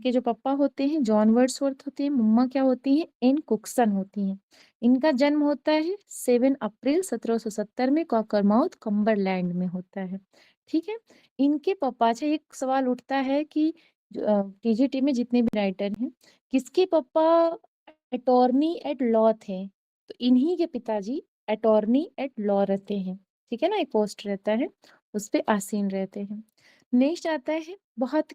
इनके जो पापा होते हैं जॉन वर्ड्सवर्थ होते हैं, मम्मा क्या होती हैं, एन कुक्सन होती हैं। इनका जन्म होता है 7 अप्रैल 1770 में कॉकरमाउथ कम्बरलैंड में होता है। ठीक है। इनके पापा, अच्छा एक सवाल उठता है कि टीजीटी में जितने भी राइटर हैं, किसके पापा अटॉर्नी एट लॉ थे, तो इन्हीं के पिताजी अटॉर्नी एट लॉ रहते हैं। ठीक है ना, एक पोस्ट रहता है उस पे आसीन रहते हैं। नेक्स्ट आता है बहुत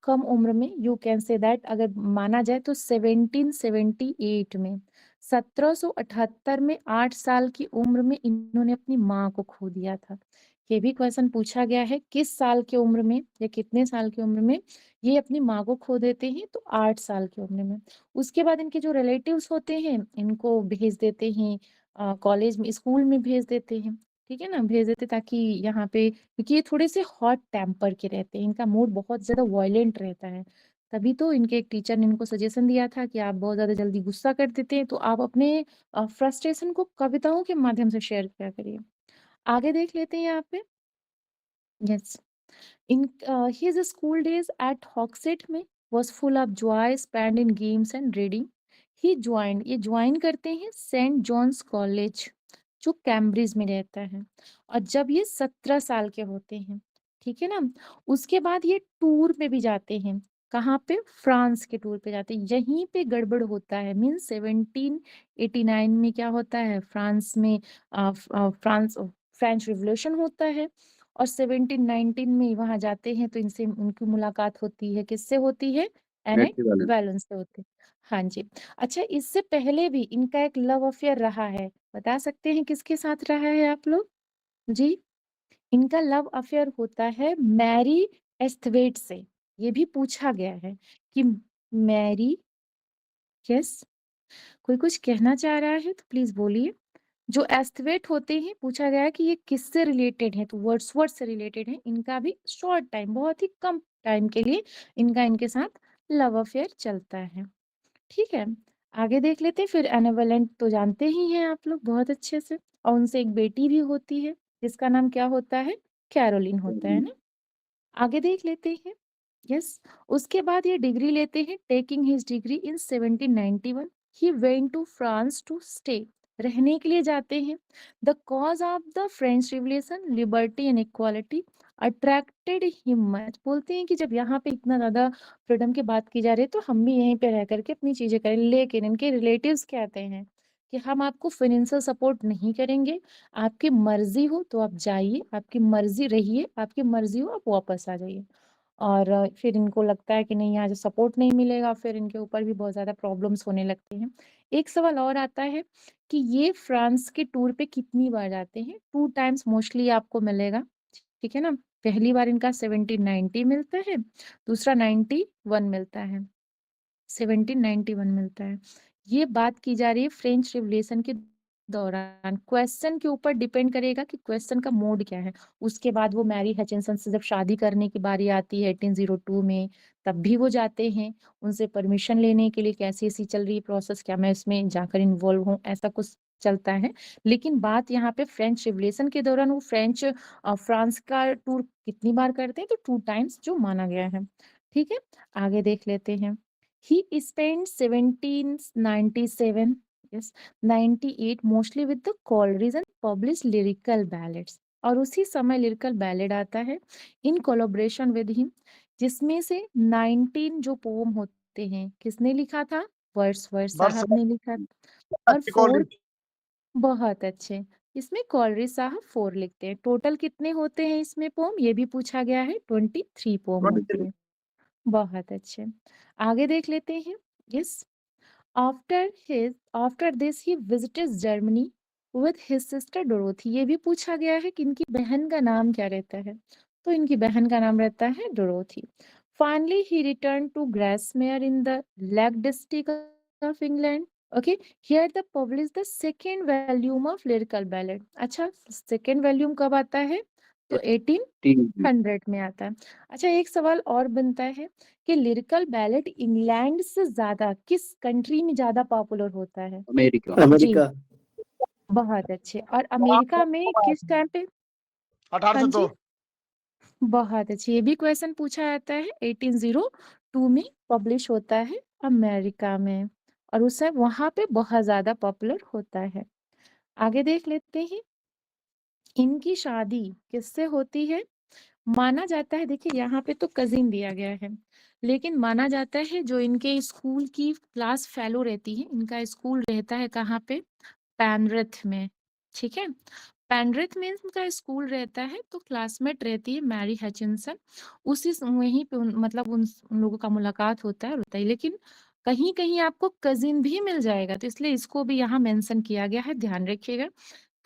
कम उम्र में, यू कैन से दैट अगर माना जाए तो 1778 में, 1778 में 8 साल की उम्र में इन्होंने अपनी माँ को खो दिया था। ये भी क्वेश्चन पूछा गया है, किस साल की उम्र में या कितने साल की उम्र में ये अपनी माँ को खो देते हैं, तो 8 साल की उम्र में। उसके बाद इनके जो रिलेटिव्स होते हैं इनको भेज देते हैं कॉलेज में, स्कूल में भेज देते हैं। ठीक है ना, भेज देते ताकि यहाँ पे, क्योंकि ये थोड़े से हॉट टेम्पर के रहते हैं, इनका मूड बहुत ज्यादा वायलेंट रहता है। तभी तो इनके एक टीचर ने इनको सजेशन दिया था कि आप बहुत ज्यादा जल्दी गुस्सा कर देते हैं, तो आप अपने फ्रस्ट्रेशन को कविताओं के माध्यम से शेयर किया करिए। आगे देख लेते हैं यहाँ पे। Yes, in his school days at Hogsett में was full of joy spent in games and reading. He joined, ये ज्वाइन करते हैं सेंट जॉन्स कॉलेज जो कैम्ब्रिज में रहता है, और जब ये 17 साल के होते हैं। ठीक है ना, उसके बाद ये टूर पे भी जाते हैं। कहाँ पे, फ्रांस के टूर पे जाते हैं। यहीं पे गड़बड़ होता है, मीन 1789 में क्या होता है, फ्रांस में फ्रेंच रिवॉल्यूशन होता है, और 1719 में वहां जाते हैं तो इनसे उनकी मुलाकात होती है, किससे होती है, एनेट नेट वाले वैलन से होती है। हाँ जी। अच्छा, इससे पहले भी इनका एक लव अफेयर रहा है, बता सकते हैं किसके साथ रहा है आप लोग जी। इनका लव अफेयर होता है मैरी एस्थवेट से। ये भी पूछा गया है कि मैरी, यस, कोई कुछ कहना चाह रहा है तो प्लीज बोलिए। जो एस्थवेट होते हैं, पूछा गया है कि ये किससे रिलेटेड है, तो वर्ड्सवर्थ से रिलेटेड है। इनका भी शॉर्ट टाइम, बहुत ही कम टाइम के लिए इनका इनके साथ लव अफेयर चलता है। ठीक है, आगे देख लेते हैं। फिर एना बोलेंट तो जानते ही हैं आप लोग बहुत अच्छे से, और उनसे एक बेटी भी होती है जिसका नाम क्या होता है, कैरोलिन होता है ना। आगे देख लेते हैं। यस, उसके बाद ये डिग्री लेते हैं। Taking his degree in 1791 he went to France to stay, रहने के लिए जाते हैं। The cause of the French revolution, liberty and equality attracted him much. बोलते हैं कि जब यहाँ पे इतना ज्यादा फ्रीडम की बात की जा रही है तो हम भी यहीं पे रह करके अपनी चीजें करें, लेकिन इनके रिलेटिव्स कहते हैं कि हम आपको फाइनेंशियल सपोर्ट नहीं करेंगे, आपकी मर्जी हो तो आप जाइए, आपकी मर्जी रहिए, आपकी मर्जी हो आप वापस आ जाइए। और फिर इनको लगता है कि नहीं, यहाँ जो सपोर्ट नहीं मिलेगा, फिर इनके ऊपर भी बहुत ज्यादा प्रॉब्लम्स होने लगते हैं। एक सवाल और आता है कि ये फ्रांस के टूर पे कितनी बार जाते हैं, 2 टाइम्स मोस्टली आपको मिलेगा। ठीक है ना, पहली बार इनका 1790 मिलता है, दूसरा 91 मिलता है, 1791 मिलता है। ये बात की जा रही है फ्रेंच रिवॉल्यूशन के दौरान। क्वेश्चन के ऊपर डिपेंड करेगा कि क्वेश्चन का मोड क्या है। उसके बाद वो मैरी हचिंसन से जब शादी करने की बारी आती है 1802 में, तब भी वो जाते हैं उनसे परमिशन लेने के लिए, कैसी ऐसी चल रही प्रोसेस, क्या मैं इसमें जाकर इन्वॉल्व हूँ, ऐसा कुछ चलता है। लेकिन बात यहाँ पे फ्रेंच रिवॉल्यूशन के दौरान वो फ्रांस का टूर कितनी बार करते हैं, तो 2 टाइम्स जो माना गया है। ठीक है, आगे देख लेते हैं। He spent 1797, yes, 98 mostly with the Coleridge and published lyrical ballads. और उसी समय लिरिकल बैलेड आता है इन कोलैबोरेशन विद हिम, जिसमें से 19 जो पोम होते हैं किसने लिखा था, वर्ड्सवर्थ वर्ष साहब ने लिखा था। और 4, बहुत अच्छे, इसमें कॉलरिज साहब 4 लिखते हैं। टोटल कितने होते हैं इसमें पोम, ये भी पूछा गया है, 23 पोम होते हैं। बहुत अच्छे, आगे देख लेते हैं। Yes, after this he visited Germany with his sister Dorothy. ये भी पूछा गया है कि इनकी बहन का नाम क्या रहता है, तो इनकी बहन का नाम रहता है डोरोथी। फाइनली ही return to Grasmere in the lake district of England. Okay, here the publish the second volume of lyrical ballad. अच्छा, सेकेंड वॉल्यूम कब आता है, तो 1800 में आता है। अच्छा, एक सवाल और बनता है कि लिरिकल बैलेड इंग्लैंड से ज्यादा किस कंट्री में ज्यादा पॉपुलर होता है, अमेरिका। जी अमेरिका। बहुत अच्छे। और अमेरिका में किस टाइम पे, हाँ 1802। जी, बहुत अच्छे, ये भी क्वेश्चन पूछा जाता है 1802 1942 में पब्लिश होता है अमेरिका में, और उस समय वहां पे बहुत ज्यादा पॉपुलर होता है। आगे देख लेते हैं, इनकी शादी किससे होती है? माना जाता है, देखिए यहाँ पे तो कजिन दिया गया है, लेकिन माना जाता है जो इनके स्कूल की क्लास फेलो रहती है, इनका स्कूल रहता है कहाँ पे? पेनरिथ में। ठीक है, पेनरिथ में इनका स्कूल रहता है, तो क्लासमेट रहती है मैरी हचिंसन। वहीं पे मतलब उन लोगों का मुलाकात होता है, लेकिन कहीं कहीं आपको कजिन भी मिल जाएगा, तो इसलिए इसको भी यहाँ मेंशन किया गया है, ध्यान रखिएगा।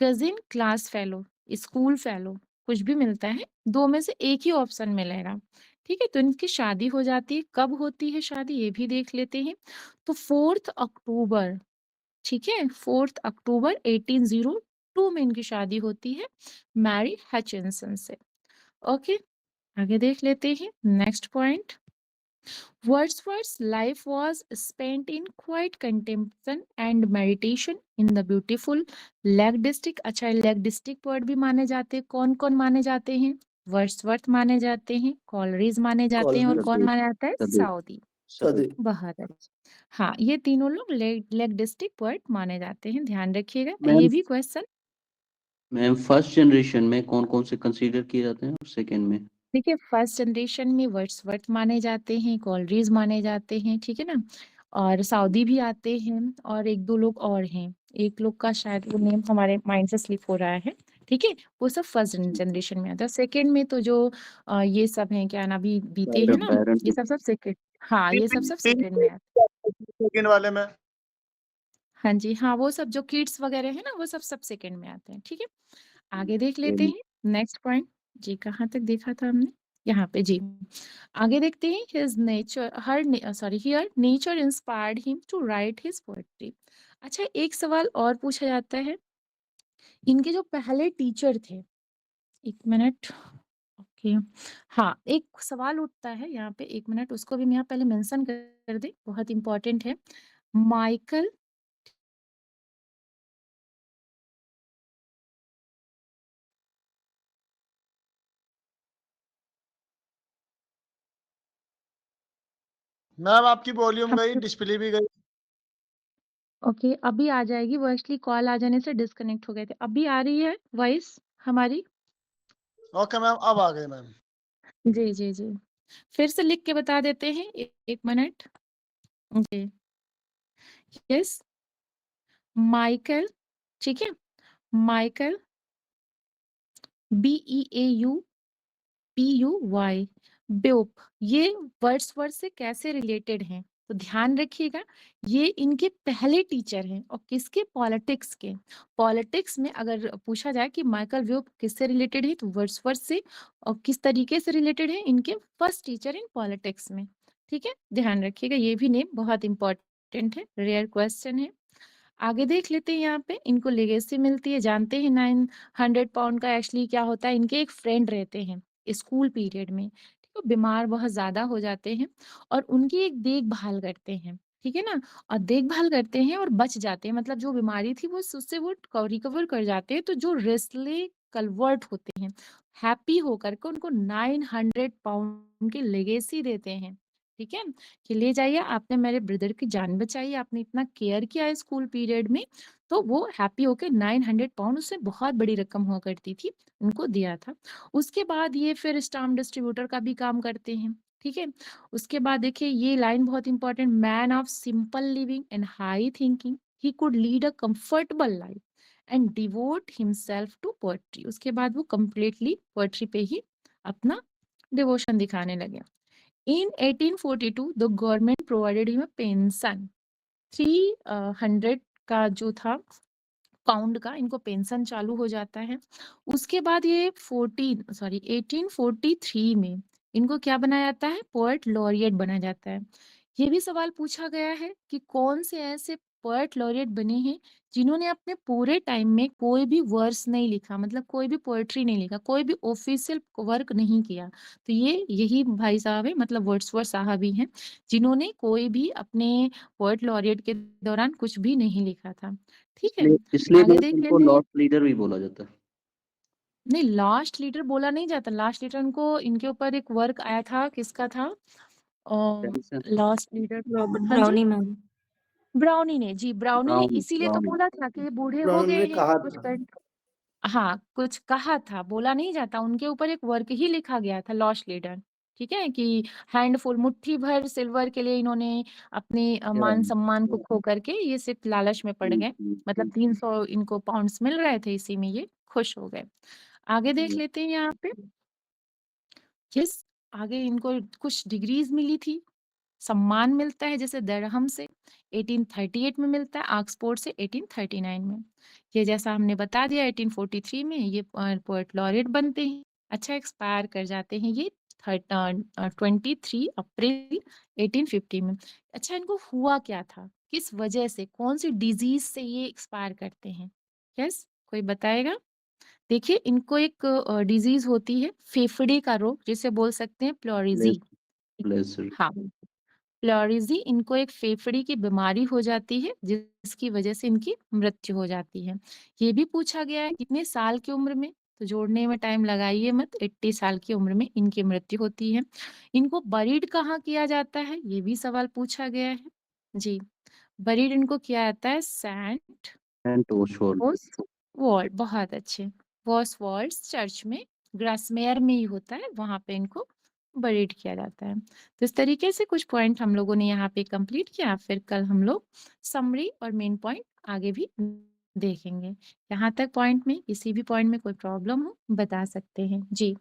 Cousin, class fellow, school fellow, कुछ भी मिलता है, दो में से एक ही ऑप्शन मिलेगा। ठीक है, तो इनकी शादी हो जाती है, कब होती है शादी ये भी देख लेते हैं। तो 4 अक्टूबर, ठीक है, 4 अक्टूबर 1802 में इनकी शादी होती है मैरी हचिंसन से। ओके, आगे देख लेते हैं next point. Wordsworth's life was spent in quiet contemplation and meditation in the beautiful Lake District। अच्छा, लेक डिस्ट्रिक्ट पोएट भी माने जाते हैं, कौन कौन माने जाते हैं? वर्ड्सवर्थ माने जाते हैं, कॉलरीज माने जाते हैं, और कौन माना जाता है? सदी साउदी। सदी बहुत अच्छा, हाँ, ये तीनों लोग लेक डिस्ट्रिक्ट पोएट माने जाते हैं, ध्यान रखिएगा। मैम ये भी क्वेश्चन, मैम फर्स्ट जनरेशन में कौन कौन से कंसीडर किए जाते हैं और सेकंड में? देखिए फर्स्ट जनरेशन में वर्ड्सवर्थ माने जाते हैं, कॉलरीज माने जाते हैं, ठीक है ना, और साउदी भी आते हैं, और एक दो लोग और हैं, एक लोग का शायद वो नेम हमारे माइंड से स्लिप हो रहा है। ठीक है, वो सब फर्स्ट जनरेशन में आता है। सेकंड में तो जो ये सब हैं, क्या ना, अभी बीते हैं ना, बैरन ये सब सब सेकंड, हाँ, ये सब सब सेकंड में आते सेकंड वाले में। हैं। हाँ जी, हाँ, वो सब जो किड्स वगैरह है ना, वो सब सब सेकंड में आते हैं। ठीक है, आगे देख लेते हैं नेक्स्ट पॉइंट। जी, कहाँ तक देखा था हमने? यहाँ पे जी, आगे देखते हैं। His nature her sorry here nature inspired him to write his poetry. अच्छा, एक सवाल और पूछा जाता है, इनके जो पहले टीचर थे, एक मिनट, ओके, हाँ, एक सवाल उठता है यहाँ पे, एक मिनट, उसको भी मैं यहाँ पहले मेंशन कर दे, बहुत इंपॉर्टेंट है। माइकल, मैम आपकी वॉल्यूम हम, गई, डिस्प्ले भी गई। ओके, अभी आ जाएगी वो, एक्चुअली कॉल आ जाने से डिस्कनेक्ट हो गए थे, अभी आ रही है वॉइस हमारी? ओके मैम, अब आ गए मैम। जी जी जी, फिर से लिख के बता देते हैं, एक मिनट। जी, यस, माइकल, ठीक है, माइकल, BEAUPUY, ब्योप, ये वर्ड्सवर्थ से कैसे रिलेटेड हैं? तो ध्यान रखिएगा, ये इनके पहले टीचर हैं, और किसके? पॉलिटिक्स के। पॉलिटिक्स में अगर पूछा जाए कि माइकल व्योप किससे रिलेटेड है, तो वर्ड्सवर्थ से। और किस तरीके से रिलेटेड है? इनके फर्स्ट टीचर इन पॉलिटिक्स में। ठीक है, ध्यान रखिएगा, ये भी नेम बहुत इंपॉर्टेंट है, रेयर क्वेश्चन है। आगे देख लेते हैं, यहाँ पे इनको लेगेसी मिलती है, जानते हैं 900 पाउंड का एक्चुअली क्या होता है। इनके एक फ्रेंड रहते हैं स्कूल पीरियड में, ठीक है, बीमार बहुत ज्यादा हो जाते हैं, और उनकी एक देखभाल करते हैं, ठीक है ना, और देखभाल करते हैं और बच जाते हैं, मतलब जो बीमारी थी वो उससे वो रिकवर कर जाते हैं। तो जो रेस्ले कन्वर्ट होते हैं, हैप्पी होकर के उनको 900 पाउंड की लेगेसी देते हैं। ठीक है, कि ले जाइए, आपने मेरे ब्रदर की जान बचाई, आपने इतना केयर किया स्कूल पीरियड में, तो वो हैप्पी होके 900 पाउंड, उससे बहुत बड़ी रकम हुआ करती थी, उनको दिया था। उसके बाद ये फिर स्टाम्प डिस्ट्रीब्यूटर का भी काम करते हैं। ठीक है, उसके बाद देखिए ये लाइन बहुत important, man of simple living and high thinking, he could lead a comfortable life and devote himself to poetry. उसके बाद वो कंप्लीटली पोएट्री पे ही अपना डिवोशन दिखाने लगे। In 1842, the government provided him a pension, 300 का जो था पाउंड का, इनको पेंशन चालू हो जाता है। उसके बाद ये 1843 में इनको क्या बनाया जाता है? पोएट लॉरिएट बनाया जाता है। ये भी सवाल पूछा गया है कि कौन से ऐसे पोएट लॉरिएट बने हैं जिन्होंने अपने पूरे टाइम में कोई भी वर्स नहीं लिखा, मतलब कोई भी पोएट्री नहीं लिखा, कोई भी ऑफिशियल वर्क नहीं किया। तो ये यही भाई साहब है, मतलब वर्ड्सवर्थ साहब ही हैं, जिन्होंने कोई भी अपने पोएट लॉरिएट के दौरान कुछ भी नहीं लिखा था। ठीक है, इसलिए आगे मैम देख इनको लेते हैं। लॉस्ट लीडर भी बोला जाता है। नहीं, लास्ट लीडर बोला नहीं जाता, लास्ट लीडर इनको, इनके ऊपर एक वर्क आया था, किसका था? टेनिसन, लॉस्ट लीडर रॉबर्ट हाँ जी ब्राउनी मैम। ब्राउनी ने ब्राउनी, इसीलिए तो ब्राउनी। बोला था कि बूढ़े हो ब्राउनी गए ने हैं कहा कुछ था। कर हाँ कुछ कहा था बोला नहीं जाता उनके ऊपर एक वर्क ही लिखा गया था लॉस्ट लीडर ठीक है कि हैंडफुल मुट्ठी भर सिल्वर के लिए इन्होंने अपने मान सम्मान को खो करके ये सिर्फ लालच में पड़ गए मतलब 300 इनको पाउंड्स मिल रहे थे इसी में ये खुश हो गए आगे देख लेते हैं यहाँ पे यस आगे इनको कुछ डिग्रीज मिली थी सम्मान मिलता है जैसे दरहम से 1838 में मिलता है ऑक्सफोर्ड से 1839 में ये जैसा हमने बता दिया 1843 में ये पोएट लॉरेट बनते हैं अच्छा एक्सपायर कर जाते हैं ये 23 अप्रैल 1850 में अच्छा इनको हुआ क्या था किस वजह से कौन सी डिजीज से ये एक्सपायर करते हैं यस कोई बताएगा देखिए इनको एक डिजीज होती है फेफड़े का रोग जिसे बोल सकते हैं प्लोरिजी प्लेसर, हाँ प्लोरिजी इनको एक फेफड़े की बीमारी हो जाती है जिसकी वजह से इनकी मृत्यु हो जाती है ये भी पूछा गया है कितने साल की उम्र में तो जोड़ने में टाइम लगाइए मत 80 साल की उम्र में इनकी मृत्यु होती है इनको बरीड कहाँ किया जाता है ये भी सवाल पूछा गया है जी बरीड इनको किया जाता है सेंट एंड ओशोल, वॉल्ट बहुत अच्छे वॉल्ट्स चर्च में ग्रासमेयर में ही होता है वहां पे इनको बरीड किया जाता है तो इस तरीके से कुछ पॉइंट हम लोगों ने यहाँ पे कंप्लीट किया फिर कल हम लोग समरी और मेन पॉइंट आगे भी देखेंगे यहाँ तक पॉइंट में किसी भी पॉइंट में कोई प्रॉब्लम हो बता सकते हैं जी